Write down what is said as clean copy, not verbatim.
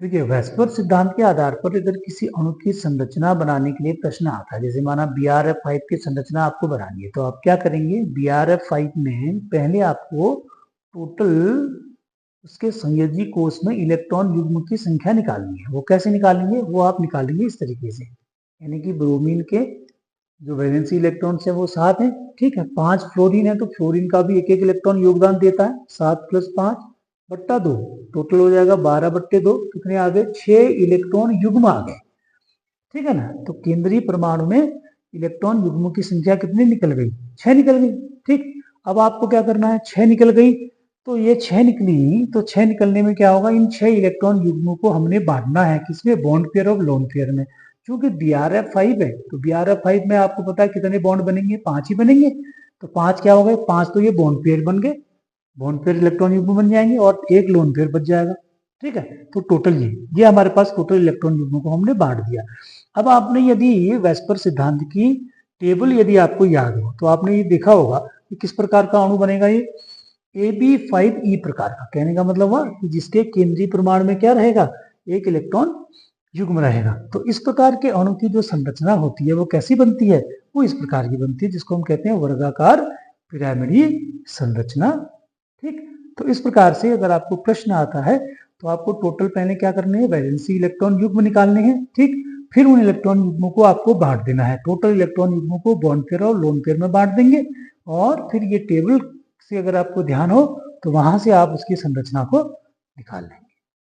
देखिए, वेस्पर सिद्धांत के आधार पर अगर किसी अणु की संरचना बनाने के लिए प्रश्न आता है, जैसे माना BrF5 की संरचना आपको बनानी है, तो आप क्या करेंगे? BrF5 में पहले आपको टोटल उसके संयोजी कोष में इलेक्ट्रॉन युग्म की संख्या निकालनी है। वो कैसे निकालेंगे? वो आप निकालेंगे इस तरीके से, यानी कि ब्रोमीन के जो वैलेंसी इलेक्ट्रॉन्स है वो 7 है, ठीक है। 5 फ्लोरीन है, तो फ्लोरीन का भी एक एक इलेक्ट्रॉन योगदान देता है। 7 + 5 बट्टा 2, टोटल हो जाएगा 12/2। कितने आ गए? 6 इलेक्ट्रॉन युग्म आ गए, ठीक है ना। तो केंद्रीय परमाणु में इलेक्ट्रॉन युग्मों की संख्या कितनी निकल गई? 6 निकल गई, ठीक। अब आपको क्या करना है? 6 निकल गई, तो ये 6 निकली, तो 6 निकलने में क्या होगा? इन 6 इलेक्ट्रॉन युग्मों को हमने बांटना है किसमें? बॉन्ड पेयर और लोन पेयर में। क्योंकि BrF5 है, तो BrF5 में आपको पता है कितने बॉन्ड बनेंगे? 5 ही बनेंगे। तो 5 क्या हो गए? 5 तो ये बॉन्ड पेयर बन गए, बॉन्ड पेयर इलेक्ट्रॉन युग्म बन जाएंगे, और एक लोन पेयर बच जाएगा, ठीक है। तो टोटल ये हमारे पास टोटल इलेक्ट्रॉन युग्मों को हमने बांट दिया। अब आपने यदि वेस्पर सिद्धांत की टेबल यदि आपको याद हो, तो आपने ये देखा होगा कि किस प्रकार का अणु बनेगा। ये AB5E प्रकार का, कहने का मतलब हुआ कि जिसके केंद्रीय परमाणु में क्या रहेगा? एक इलेक्ट्रॉन युग्म रहेगा। तो इस प्रकार के अणु की जो संरचना होती है वो कैसी बनती है? वो इस प्रकार की बनती है, जिसको हम कहते हैं वर्गाकार पिरामिडीय संरचना, ठीक। तो इस प्रकार से अगर आपको प्रश्न आता है, तो आपको टोटल पहले क्या करने हैं? वैलेंसी इलेक्ट्रॉन युग्म निकालने हैं, ठीक। फिर उन इलेक्ट्रॉन युग्मों को आपको बांट देना है। टोटल इलेक्ट्रॉन युग्मों को बॉन्ड पेयर और लोन पेयर में बांट देंगे, और फिर ये टेबल से अगर आपको ध्यान हो, तो वहां से आप उसकी संरचना को निकाल लें।